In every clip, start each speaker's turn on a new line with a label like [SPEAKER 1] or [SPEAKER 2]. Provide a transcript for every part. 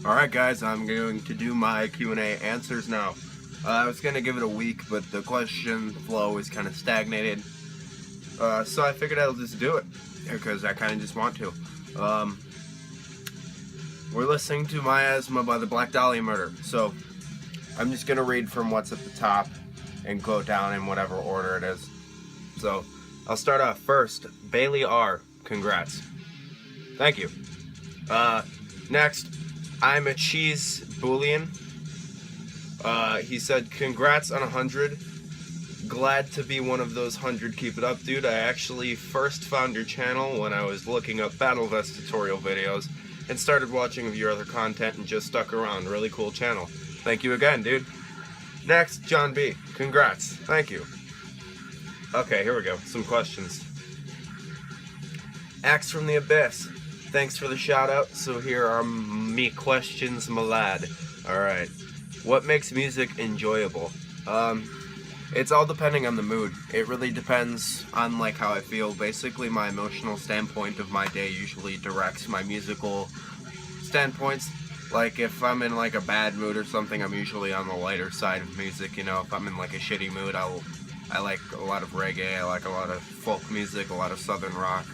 [SPEAKER 1] Alright guys, I'm going to do my Q&A answers now. I was going to give it a week, but the question flow is kind of stagnated. So I figured I'll just do it, because I kind of just want to. We're listening to Miasma by the Black Dahlia Murder, so I'm just going to read from what's at the top and go down in whatever order it is. So I'll start off first. Bailey R. Congrats. Thank you. Next, I'm a cheese bullion. He said, congrats on 100. Glad to be one of those 100. Keep it up, dude. I actually first found your channel when I was looking up Battle Vest tutorial videos and started watching your other content and just stuck around. Really cool channel. Thank you again, dude. Next, John B. Congrats. Thank you. Okay, here we go. Some questions. Axe from the Abyss. Thanks for the shout out. So here are me questions, my lad. Alright. What makes music enjoyable? It's all depending on the mood. It really depends on like how I feel. Basically, my emotional standpoint of my day usually directs my musical standpoints. Like if I'm in like a bad mood or something, I'm usually on the lighter side of music. You know, if I'm in like a shitty mood, I like a lot of reggae. I like a lot of folk music, a lot of southern rock,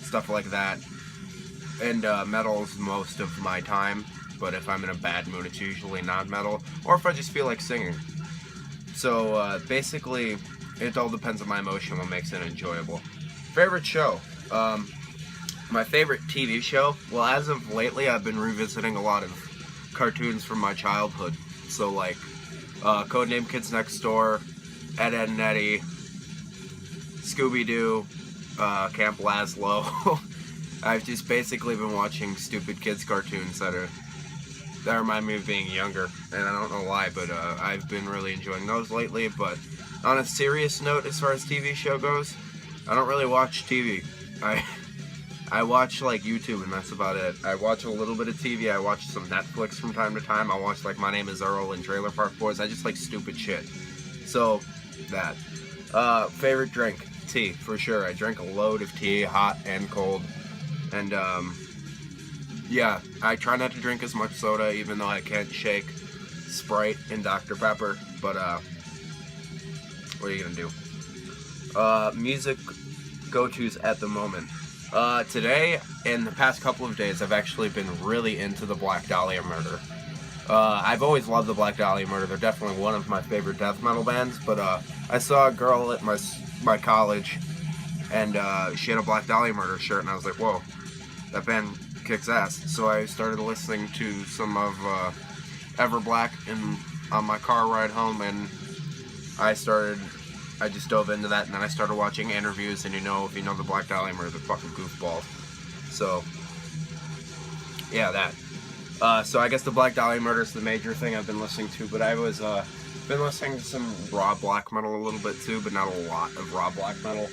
[SPEAKER 1] stuff like that. And metal's most of my time, but if I'm in a bad mood, it's usually not metal, or if I just feel like singing. So basically, it all depends on my emotion, what makes it enjoyable. Favorite show? My favorite TV show? Well, as of lately, I've been revisiting a lot of cartoons from my childhood. So like, Codename Kids Next Door, Ed, Edd n Eddy, Scooby-Doo, Camp Lazlo. I've just basically been watching stupid kids cartoons that remind me of being younger, and I don't know why, but I've been really enjoying those lately. But on a serious note, as far as TV show goes, I don't really watch TV. I watch like YouTube, and that's about it. I watch a little bit of TV. I watch some Netflix from time to time. I watch like My Name Is Earl and Trailer Park Boys. I just like stupid shit. So that. Favorite drink? Tea, for sure. I drink a load of tea, hot and cold. And yeah, I try not to drink as much soda, even though I can't shake Sprite and Dr. Pepper. But what are you gonna do? Music go-tos at the moment. Today, in the past couple of days, I've actually been really into the Black Dahlia Murder. I've always loved the Black Dahlia Murder. They're definitely one of my favorite death metal bands. But I saw a girl at my college, and she had a Black Dahlia Murder shirt, and I was like, whoa, that band kicks ass. So I started listening to some of Everblack on my car ride home, and I just dove into that, and then I started watching interviews, and if you know the Black Dahlia Murder, they're fucking goofballs. So yeah, that. So I guess the Black Dahlia Murder is the major thing I've been listening to, but I was been listening to some raw black metal a little bit too, but not a lot of raw black metal.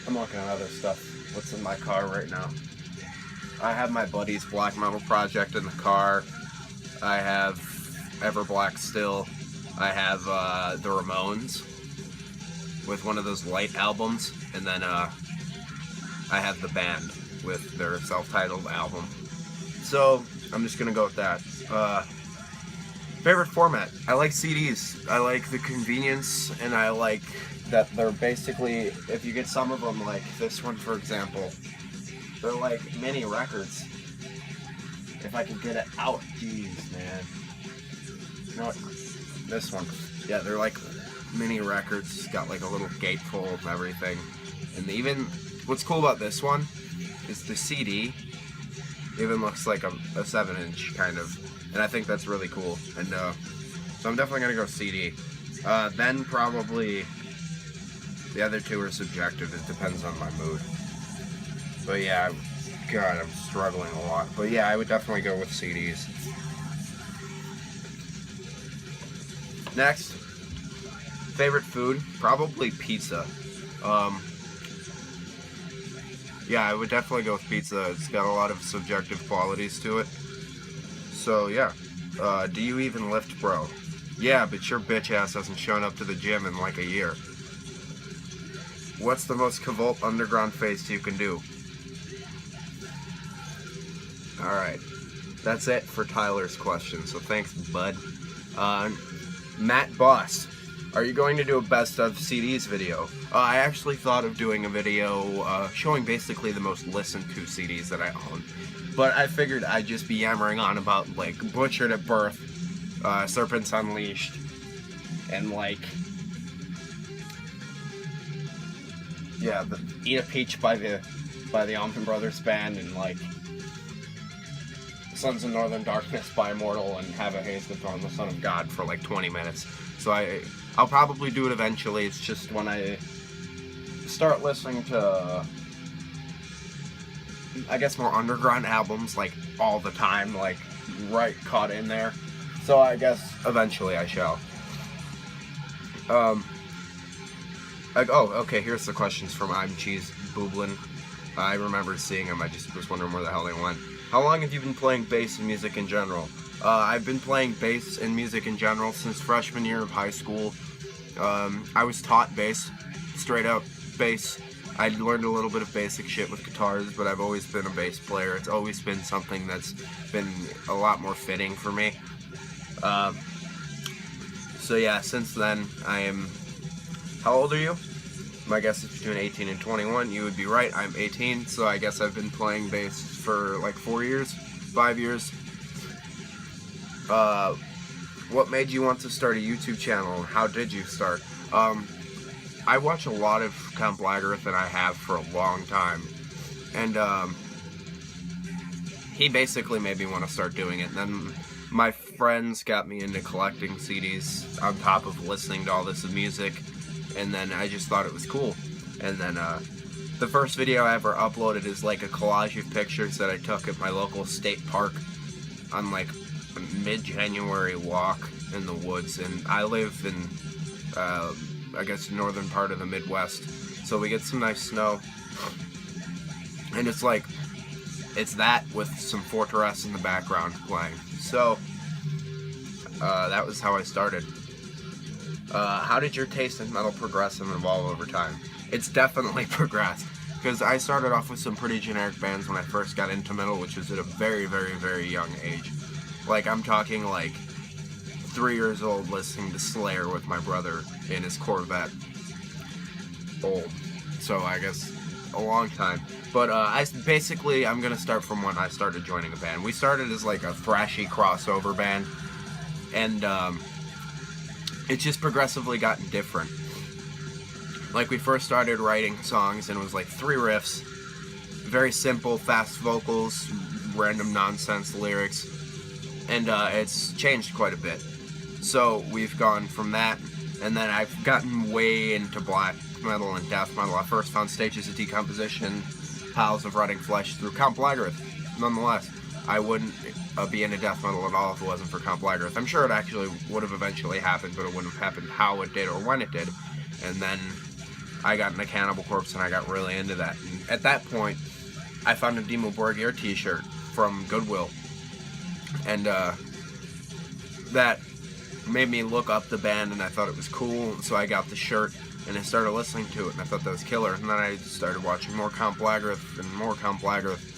[SPEAKER 1] I'm looking at other stuff. What's in my car right now? I have my buddy's black metal project in the car. I have Everblack still. I have the Ramones with one of those light albums, and then I have the band with their self-titled album. So I'm just gonna go with that. Favorite format? I like CDs. I like the convenience, and I like that they're basically, if you get some of them, like this one for example, they're like mini records. If I could get it out, jeez, man. You know what? This one. Yeah, they're like mini records. Got like a little gatefold and everything. And even, what's cool about this one is the CD even looks like a 7-inch kind of. And I think that's really cool. And so I'm definitely gonna go CD. Then probably the other two are subjective. It depends on my mood. But yeah, God, I'm struggling a lot. But yeah, I would definitely go with CDs. Next, favorite food? Probably pizza. Yeah, I would definitely go with pizza. It's got a lot of subjective qualities to it. So yeah, do you even lift, bro? Yeah, but your bitch ass hasn't shown up to the gym in like a year. What's the most Cavolt underground face you can do? Alright. that's it for Tyler's question. So thanks, bud. Matt Boss, are you going to do a best of CDs video? I actually thought of doing a video showing basically the most listened to CDs that I own. But I figured I'd just be yammering on about, like, Butchered at Birth, Serpents Unleashed, and, like, yeah, the Eat a Peach by the Allman Brothers Band, and, like, Sons of Northern Darkness by Immortal, and Have a Haze the Throne, the Son of God, for like 20 minutes. So I'll probably do it eventually. It's just when I start listening to, I guess, more underground albums, like, all the time, like, right caught in there. So I guess eventually I shall. Like, oh, okay, here's the questions from I'm Cheese Booblin. I remember seeing them, I just was wondering where the hell they went. How long have you been playing bass and music in general? I've been playing bass and music in general since freshman year of high school. I was taught bass, straight up bass. I learned a little bit of basic shit with guitars, but I've always been a bass player. It's always been something that's been a lot more fitting for me. So yeah, since then, I am... How old are you? My guess is between 18 and 21. You would be right, I'm 18, so I guess I've been playing bass for like 4 years, 5 years. What made you want to start a YouTube channel? How did you start? I watch a lot of Count Blagareth, and I have for a long time. And he basically made me want to start doing it. And then my friends got me into collecting CDs on top of listening to all this music. And then I just thought it was cool. And then the first video I ever uploaded is like a collage of pictures that I took at my local state park on like a mid-January walk in the woods. And I live in, I guess, northern part of the Midwest. So we get some nice snow. And it's like, it's that with some Fortress in the background playing. So that was how I started. How did your taste in metal progress and evolve over time? It's definitely progressed, because I started off with some pretty generic bands when I first got into metal, which was at a very, very, very young age. Like, I'm talking like 3 years old listening to Slayer with my brother in his Corvette. Old. So I guess a long time. But I'm gonna start from when I started joining a band. We started as like a thrashy crossover band, and it's just progressively gotten different. Like, we first started writing songs, and it was like 3 riffs, very simple, fast vocals, random nonsense lyrics, and it's changed quite a bit. So we've gone from that, and then I've gotten way into black metal and death metal. I first found Stages of Decomposition, Piles of Rotting Flesh through Count Blagareth. Nonetheless, I wouldn't be into death metal at all if it wasn't for Count Blagareth. I'm sure it actually would have eventually happened, but it wouldn't have happened how it did or when it did. And then I got into Cannibal Corpse, and I got really into that. And at that point, I found a Dimmu Borgir t-shirt from Goodwill. And that made me look up the band, and I thought it was cool, so I got the shirt, and I started listening to it, and I thought that was killer. And then I started watching more Count Blagareth and more Count Blagareth.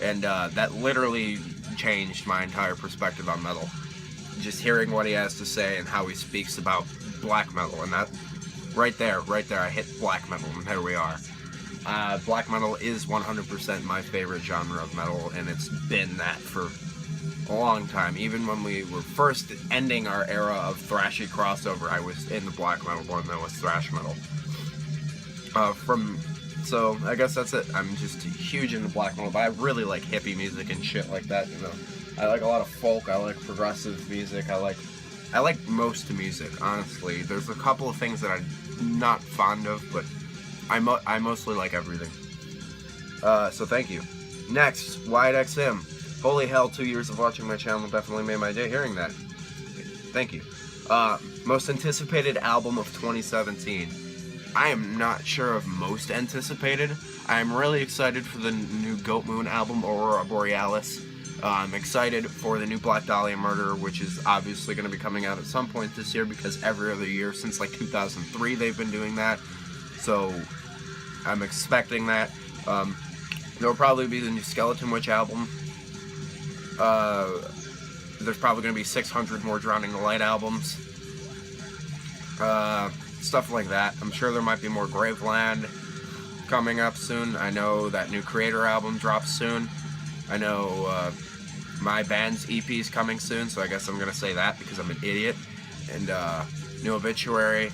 [SPEAKER 1] And that literally changed my entire perspective on metal. Just hearing what he has to say and how he speaks about black metal, and that right there, I hit black metal, and there we are. Black metal is 100% my favorite genre of metal, and it's been that for a long time. Even when we were first ending our era of thrashy crossover, I was in the black metal more than I was thrash metal. So I guess that's it. I'm just huge into black metal, but I really like hippie music and shit like that, you know. I like a lot of folk, I like progressive music, I like most music, honestly. There's a couple of things that I'm not fond of, but I mostly like everything. So thank you. Next, Wyatt XM. Holy hell, 2 years of watching my channel definitely made my day hearing that. Thank you. Most anticipated album of 2017. I am not sure of most anticipated. I'm really excited for the new Goat Moon album, Aurora Borealis. I'm excited for the new Black Dahlia Murder, which is obviously going to be coming out at some point this year, because every other year since like 2003 they've been doing that. So I'm expecting that. There'll probably be the new Skeleton Witch album. There's probably going to be 600 more Drowning the Light albums. Stuff like that. I'm sure there might be more Graveland coming up soon. I know that new Creator album drops soon. I know my band's EP is coming soon, so I guess I'm going to say that because I'm an idiot. And new Obituary.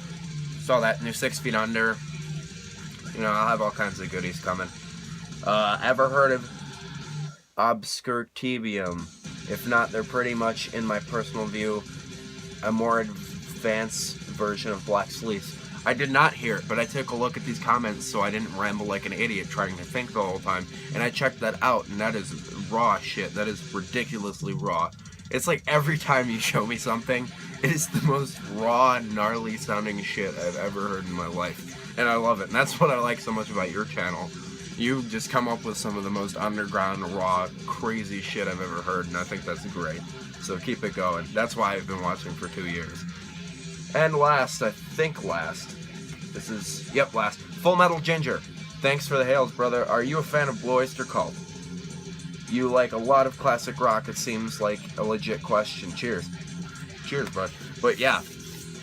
[SPEAKER 1] Saw that new 6 Feet Under. You know, I'll have all kinds of goodies coming. Ever heard of Obscurtibium? If not, they're pretty much, in my personal view, a more advanced version of Black Sleeves. I did not hear it, but I took a look at these comments so I didn't ramble like an idiot trying to think the whole time. And I checked that out, and that is raw shit. That is ridiculously raw. It's like every time you show me something, it is the most raw, gnarly sounding shit I've ever heard in my life. And I love it. And that's what I like so much about your channel. You just come up with some of the most underground, raw, crazy shit I've ever heard, and I think that's great. So keep it going. That's why I've been watching for 2 years. And last, last. Full Metal Ginger. Thanks for the hails, brother. Are you a fan of Blue Oyster Cult? You like a lot of classic rock. It seems like a legit question. Cheers. Cheers, bud. But yeah,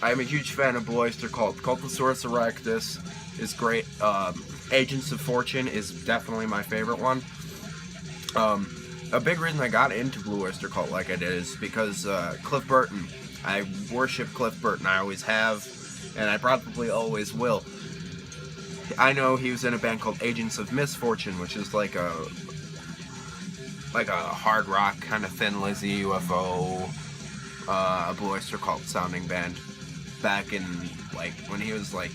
[SPEAKER 1] I'm a huge fan of Blue Oyster Cult. Cultosaurus Erectus is great. Agents of Fortune is definitely my favorite one. A big reason I got into Blue Oyster Cult like I did is because Cliff Burton. I worship Cliff Burton. I always have, and I probably always will. I know he was in a band called Agents of Misfortune, which is like a hard rock kind of Thin Lizzy, UFO, Blue Oyster Cult sounding band back in like when he was like,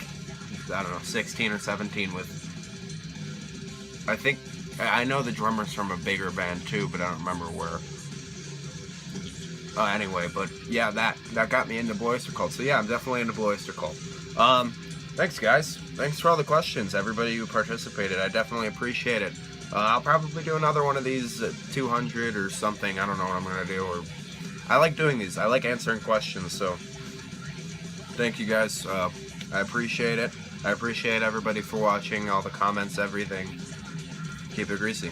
[SPEAKER 1] I don't know, 16 or 17 with, I know the drummer's from a bigger band too, but I don't remember where. Anyway, but yeah, that got me into Blue Oyster Cult. So yeah, I'm definitely into Blue Oyster Cult. Thanks guys. Thanks for all the questions, everybody who participated. I definitely appreciate it. I'll probably do another one of these at 200 or something. I don't know what I'm gonna do. Or I like doing these. I like answering questions. So thank you guys. I appreciate it. I appreciate everybody for watching, all the comments, everything. Keep it greasy.